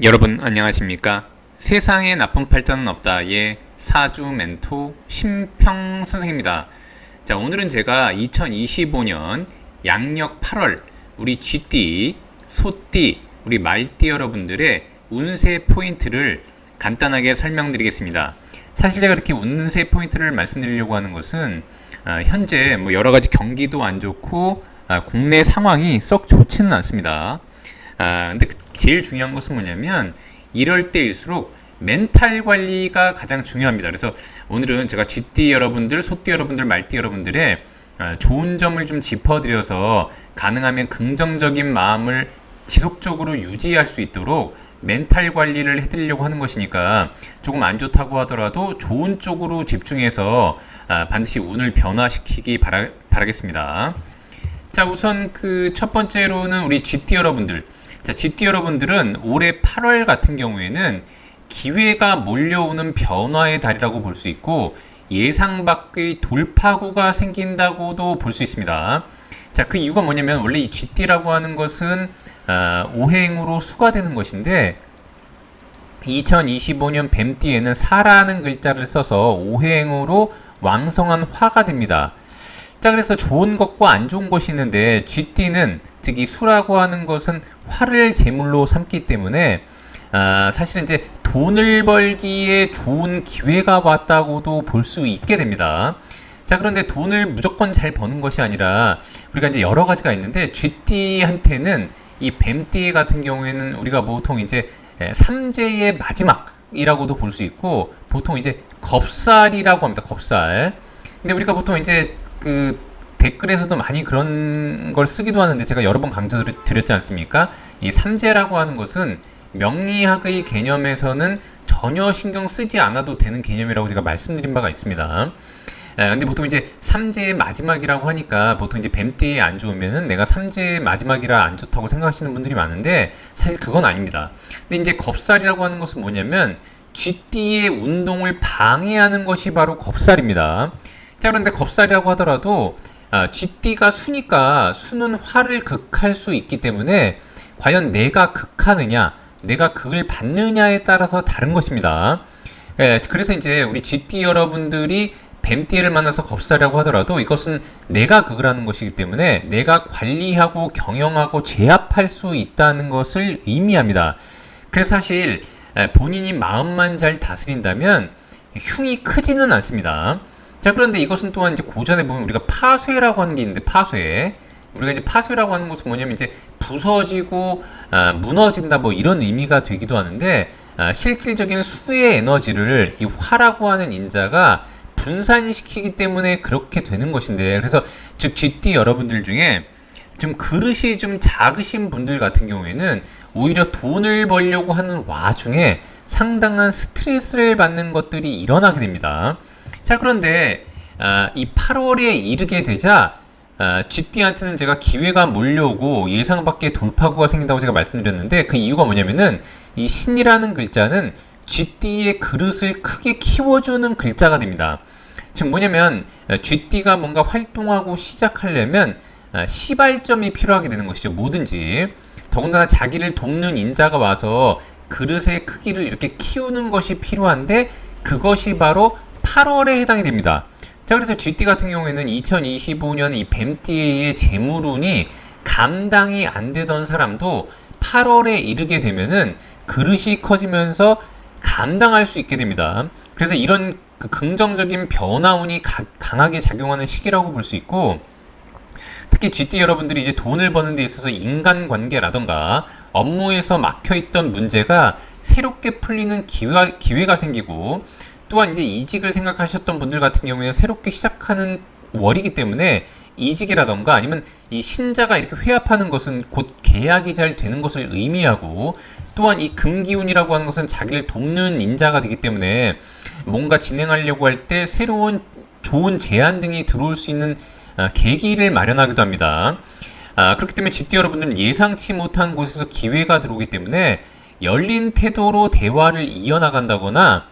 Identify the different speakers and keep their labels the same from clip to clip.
Speaker 1: 여러분 안녕하십니까? 세상에 나쁜 팔자는 없다의 사주 멘토 심평 선생입니다. 자, 오늘은 제가 2025년 양력 8월 우리 쥐띠, 소띠, 우리 말띠 여러분들의 운세 포인트를 간단하게 설명드리겠습니다. 사실 제가 이렇게 운세 포인트를 말씀드리려고 하는 것은 현재 뭐 여러 가지 경기도 안 좋고 국내 상황이 썩 좋지는 않습니다. 근데 제일 중요한 것은 뭐냐면 이럴 때일수록 멘탈 관리가 가장 중요합니다. 그래서 오늘은 제가 쥐띠 여러분들, 소띠 여러분들, 말띠 여러분들의 좋은 점을 좀 짚어드려서 가능하면 긍정적인 마음을 지속적으로 유지할 수 있도록 멘탈 관리를 해드리려고 하는 것이니까 조금 안 좋다고 하더라도 좋은 쪽으로 집중해서 반드시 운을 변화시키기 바라겠습니다. 자, 우선 그 첫 번째로는 우리 쥐띠 여러분들. 자, 쥐띠 여러분들은 올해 8월 같은 경우에는 기회가 몰려오는 변화의 달이라고 볼 수 있고 예상 밖의 돌파구가 생긴다고도 볼 수 있습니다. 자, 그 이유가 뭐냐면 원래 이 쥐띠라고 하는 것은 오행으로 수가 되는 것인데 2025년 뱀띠에는 사라는 글자를 써서 오행으로 왕성한 화가 됩니다. 자, 그래서 좋은 것과 안 좋은 것이 있는데 쥐띠는 즉 이 수라고 하는 것은 화를 제물로 삼기 때문에 사실은 이제 돈을 벌기에 좋은 기회가 왔다고도 볼 수 있게 됩니다. 자, 그런데 돈을 무조건 잘 버는 것이 아니라 우리가 이제 여러 가지가 있는데 쥐띠한테는 이 뱀띠 같은 경우에는 우리가 보통 이제 삼재의 마지막이라고도 볼 수 있고 보통 이제 겁살이라고 합니다. 겁살. 근데 우리가 보통 이제 그 댓글에서도 많이 그런 걸 쓰기도 하는데 제가 여러 번 강조드렸지 않습니까? 이 삼재라고 하는 것은 명리학의 개념에서는 전혀 신경 쓰지 않아도 되는 개념이라고 제가 말씀드린 바가 있습니다. 근데 보통 이제 삼재의 마지막이라고 하니까 보통 이제 뱀띠에 안 좋으면은 내가 삼재의 마지막이라 안 좋다고 생각하시는 분들이 많은데 사실 그건 아닙니다. 근데 이제 겁살이라고 하는 것은 뭐냐면 쥐띠의 운동을 방해하는 것이 바로 겁살입니다. 자, 그런데 겁살이라고 하더라도 쥐띠가 수니까 수는 화를 극할 수 있기 때문에 과연 내가 극하느냐 내가 극을 받느냐에 따라서 다른 것입니다. 그래서 이제 우리 쥐띠 여러분들이 뱀띠를 만나서 겁살이라고 하더라도 이것은 내가 극을 하는 것이기 때문에 내가 관리하고 경영하고 제압할 수 있다는 것을 의미합니다. 그래서 사실 본인이 마음만 잘 다스린다면 흉이 크지는 않습니다. 자, 그런데 이것은 또한 이제 고전에 보면 우리가 파쇄라고 하는 게 있는데 파쇄. 우리가 이제 파쇄라고 하는 것은 뭐냐면 이제 부서지고 무너진다 뭐 이런 의미가 되기도 하는데 실질적인 수의 에너지를 이 화라고 하는 인자가 분산시키기 때문에 그렇게 되는 것인데 그래서 즉 쥐띠 여러분들 중에 좀 그릇이 좀 작으신 분들 같은 경우에는 오히려 돈을 벌려고 하는 와중에 상당한 스트레스를 받는 것들이 일어나게 됩니다. 자, 그런데 이 8월에 이르게 되자 쥐띠한테는 제가 기회가 몰려오고 예상 밖의 돌파구가 생긴다고 제가 말씀드렸는데 그 이유가 뭐냐면은 이 신이라는 글자는 쥐띠의 그릇을 크게 키워주는 글자가 됩니다. 즉 뭐냐면 쥐띠가 뭔가 활동하고 시작하려면 시발점이 필요하게 되는 것이죠. 뭐든지. 더군다나 자기를 돕는 인자가 와서 그릇의 크기를 이렇게 키우는 것이 필요한데 그것이 바로 8월에 해당이 됩니다. 자, 그래서 쥐띠 같은 경우에는 2025년 이 뱀띠의 재물운이 감당이 안 되던 사람도 8월에 이르게 되면은 그릇이 커지면서 감당할 수 있게 됩니다. 그래서 이런 그 긍정적인 변화운이 강하게 작용하는 시기라고 볼 수 있고 특히 쥐띠 여러분들이 이제 돈을 버는 데 있어서 인간관계라던가 업무에서 막혀있던 문제가 새롭게 풀리는 기회가 생기고 또한 이제 이직을 생각하셨던 분들 같은 경우에 새롭게 시작하는 월이기 때문에 이직이라던가 아니면 이 신자가 이렇게 회합하는 것은 곧 계약이 잘 되는 것을 의미하고 또한 이 금기운이라고 하는 것은 자기를 돕는 인자가 되기 때문에 뭔가 진행하려고 할 때 새로운 좋은 제안 등이 들어올 수 있는 계기를 마련하기도 합니다. 그렇기 때문에 쥐띠 여러분들은 예상치 못한 곳에서 기회가 들어오기 때문에 열린 태도로 대화를 이어나간다거나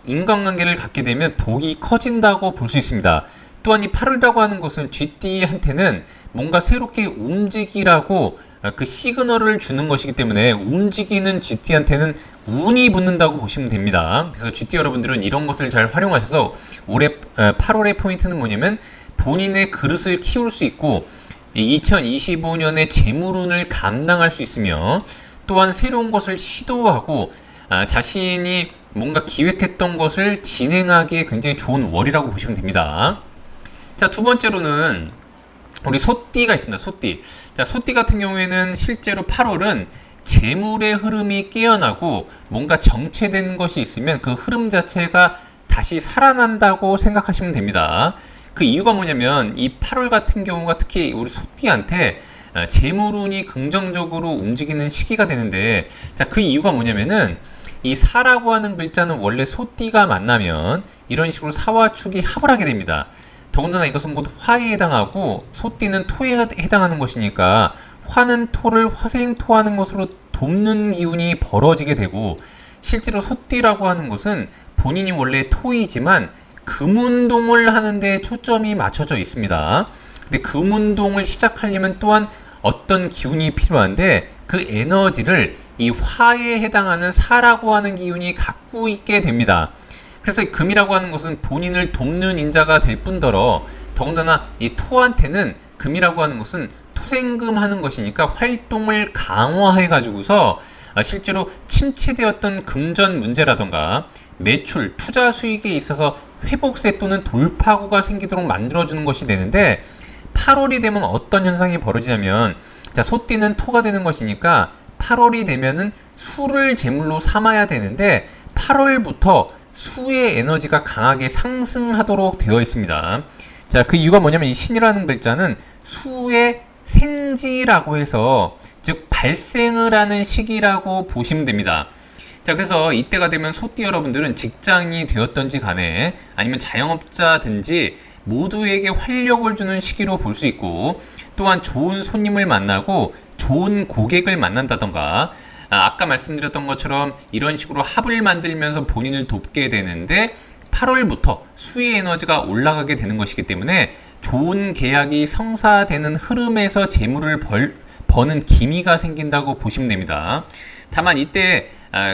Speaker 1: 인간관계를 갖게 되면 복이 커진다고 볼 수 있습니다. 또한 이 8월이라고 하는 것은 쥐띠한테는 뭔가 새롭게 움직이라고 그 시그널을 주는 것이기 때문에 움직이는 GT한테는 운이 붙는다고 보시면 됩니다. 그래서 GT 여러분들은 이런 것을 잘 활용하셔서 올해 8월의 포인트는 뭐냐면 본인의 그릇을 키울 수 있고 2025년의 재물운을 감당할 수 있으며 또한 새로운 것을 시도하고 자신이 뭔가 기획했던 것을 진행하기에 굉장히 좋은 월이라고 보시면 됩니다. 자, 두 번째로는 우리 소띠가 있습니다. 소띠. 자, 소띠 같은 경우에는 실제로 8월은 재물의 흐름이 깨어나고 뭔가 정체된 것이 있으면 그 흐름 자체가 다시 살아난다고 생각하시면 됩니다. 그 이유가 뭐냐면 이 8월 같은 경우가 특히 우리 소띠한테 재물운이 긍정적으로 움직이는 시기가 되는데, 자, 그 이유가 뭐냐면은 이 사라고 하는 글자는 원래 소띠가 만나면 이런 식으로 사와 축이 합을 하게 됩니다. 더군다나 이것은 곧 화에 해당하고 소띠는 토에 해당하는 것이니까 화는 토를 화생토하는 것으로 돕는 기운이 벌어지게 되고, 실제로 소띠라고 하는 것은 본인이 원래 토이지만 금운동을 하는데 초점이 맞춰져 있습니다. 근데 금운동을 시작하려면 또한 어떤 기운이 필요한데 그 에너지를 이 화에 해당하는 사라고 하는 기운이 갖고 있게 됩니다. 그래서 금이라고 하는 것은 본인을 돕는 인자가 될 뿐더러 더군다나 이 토한테는 금이라고 하는 것은 토생금 하는 것이니까 활동을 강화해 가지고서 실제로 침체되었던 금전 문제라던가 매출, 투자 수익에 있어서 회복세 또는 돌파구가 생기도록 만들어주는 것이 되는데, 8월이 되면 어떤 현상이 벌어지냐면, 자, 소띠는 토가 되는 것이니까 8월이 되면은 수를 제물로 삼아야 되는데 8월부터 수의 에너지가 강하게 상승하도록 되어 있습니다. 자, 그 이유가 뭐냐면 이 신이라는 글자는 수의 생지라고 해서 즉 발생을 하는 시기라고 보시면 됩니다. 자, 그래서 이때가 되면 소띠 여러분들은 직장이 되었던지 간에 아니면 자영업자든지 모두에게 활력을 주는 시기로 볼 수 있고, 또한 좋은 손님을 만나고 좋은 고객을 만난다던가 아까 말씀드렸던 것처럼 이런 식으로 합을 만들면서 본인을 돕게 되는데 8월부터 수의 에너지가 올라가게 되는 것이기 때문에 좋은 계약이 성사되는 흐름에서 재물을 버는 기미가 생긴다고 보시면 됩니다. 다만 이때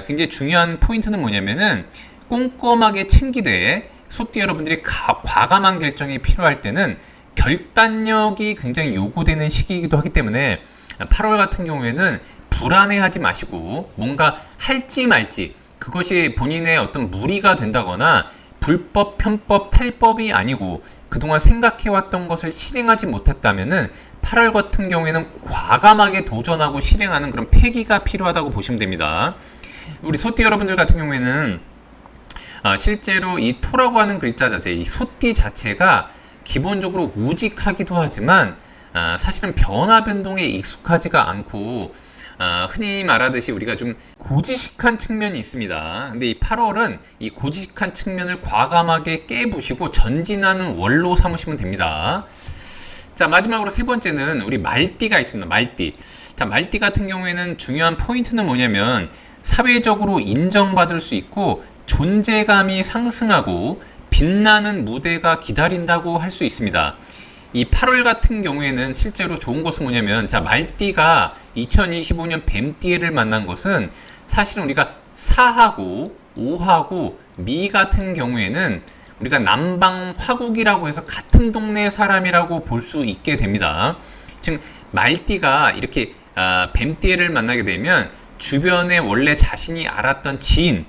Speaker 1: 굉장히 중요한 포인트는 뭐냐면은 꼼꼼하게 챙기되 소띠 여러분들이 과감한 결정이 필요할 때는 결단력이 굉장히 요구되는 시기이기도 하기 때문에 8월 같은 경우에는 불안해하지 마시고 뭔가 할지 말지 그것이 본인의 어떤 무리가 된다거나 불법, 편법, 탈법이 아니고 그동안 생각해왔던 것을 실행하지 못했다면은 8월 같은 경우에는 과감하게 도전하고 실행하는 그런 패기가 필요하다고 보시면 됩니다. 우리 소띠 여러분들 같은 경우에는 실제로 이 토라고 하는 글자 자체, 이 소띠 자체가 기본적으로 우직하기도 하지만 사실은 변화 변동에 익숙하지가 않고 흔히 말하듯이 우리가 좀 고지식한 측면이 있습니다. 근데 이 8월은 이 고지식한 측면을 과감하게 깨부시고 전진하는 월로 삼으시면 됩니다. 자, 마지막으로 세 번째는 우리 말띠가 있습니다. 말띠. 자, 말띠 같은 경우에는 중요한 포인트는 뭐냐면 사회적으로 인정받을 수 있고 존재감이 상승하고 빛나는 무대가 기다린다고 할 수 있습니다. 이 8월 같은 경우에는 실제로 좋은 것은 뭐냐면, 자, 말띠가 2025년 뱀띠를 만난 것은 사실은 우리가 사하고 오하고 미 같은 경우에는 우리가 남방 화국이라고 해서 같은 동네 사람이라고 볼 수 있게 됩니다. 지금 말띠가 이렇게 뱀띠를 만나게 되면 주변에 원래 자신이 알았던 지인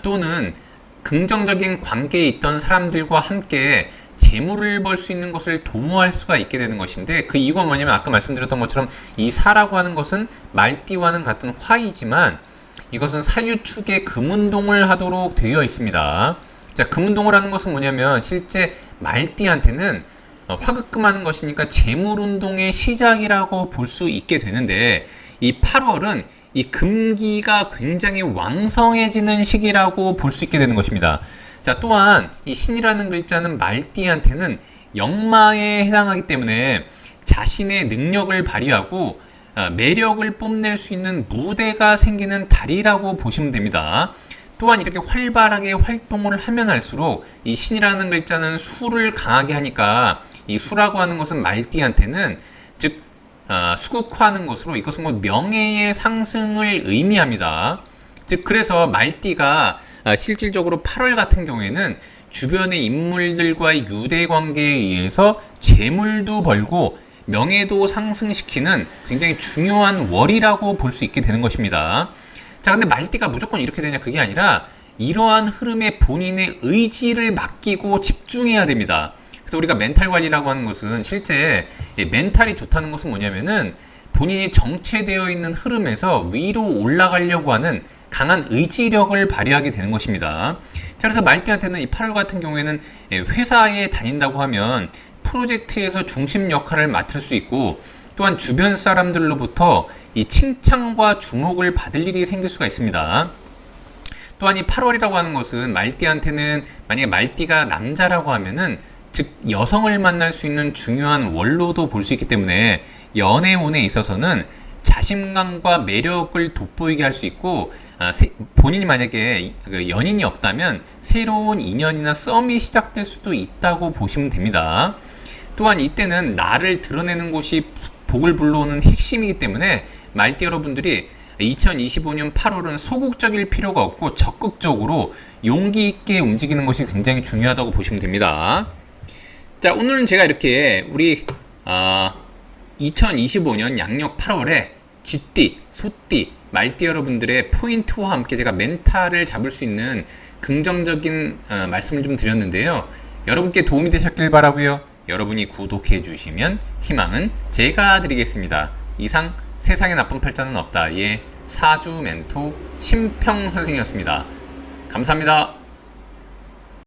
Speaker 1: 또는 긍정적인 관계에 있던 사람들과 함께 재물을 벌 수 있는 것을 도모할 수가 있게 되는 것인데, 그 이유가 뭐냐면 아까 말씀드렸던 것처럼 이 사라고 하는 것은 말띠와는 같은 화이지만 이것은 사유축의 금운동을 하도록 되어 있습니다. 자, 금운동을 하는 것은 뭐냐면 실제 말띠한테는 화급금하는 것이니까 재물운동의 시작이라고 볼 수 있게 되는데, 이 8월은 이 금기가 굉장히 왕성해지는 시기라고 볼 수 있게 되는 것입니다. 자, 또한 이 신이라는 글자는 말띠한테는 역마에 해당하기 때문에 자신의 능력을 발휘하고 매력을 뽐낼 수 있는 무대가 생기는 달이라고 보시면 됩니다. 또한 이렇게 활발하게 활동을 하면 할수록 이 신이라는 글자는 수를 강하게 하니까 이 수라고 하는 것은 말띠한테는 즉 수국화하는 것으로 이것은 뭐 명예의 상승을 의미합니다. 즉 그래서 말띠가 실질적으로 8월 같은 경우에는 주변의 인물들과의 유대 관계에 의해서 재물도 벌고 명예도 상승시키는 굉장히 중요한 월이라고 볼 수 있게 되는 것입니다. 자, 근데 말띠가 무조건 이렇게 되냐 그게 아니라 이러한 흐름에 본인의 의지를 맡기고 집중해야 됩니다. 그래서 우리가 멘탈 관리라고 하는 것은 실제 멘탈이 좋다는 것은 뭐냐면은 본인이 정체되어 있는 흐름에서 위로 올라가려고 하는 강한 의지력을 발휘하게 되는 것입니다. 자, 그래서 말띠한테는 이 8월 같은 경우에는 회사에 다닌다고 하면 프로젝트에서 중심 역할을 맡을 수 있고 또한 주변 사람들로부터 이 칭찬과 주목을 받을 일이 생길 수가 있습니다. 또한 이 8월이라고 하는 것은 말띠한테는 만약에 말띠가 남자라고 하면은 즉 여성을 만날 수 있는 중요한 월로도 볼 수 있기 때문에 연애운에 있어서는 자신감과 매력을 돋보이게 할 수 있고 본인이 만약에 연인이 없다면 새로운 인연이나 썸이 시작될 수도 있다고 보시면 됩니다. 또한 이때는 나를 드러내는 곳이 복을 불러오는 핵심이기 때문에 말띠 여러분들이 2025년 8월은 소극적일 필요가 없고 적극적으로 용기 있게 움직이는 것이 굉장히 중요하다고 보시면 됩니다. 자, 오늘은 제가 이렇게 우리 2025년 양력 8월에 쥐띠, 소띠, 말띠 여러분들의 포인트와 함께 제가 멘탈을 잡을 수 있는 긍정적인 말씀을 좀 드렸는데요. 여러분께 도움이 되셨길 바라고요. 여러분이 구독해 주시면 희망은 제가 드리겠습니다. 이상 세상에 나쁜 팔자는 없다의 사주 멘토 심평 선생이었습니다. 감사합니다.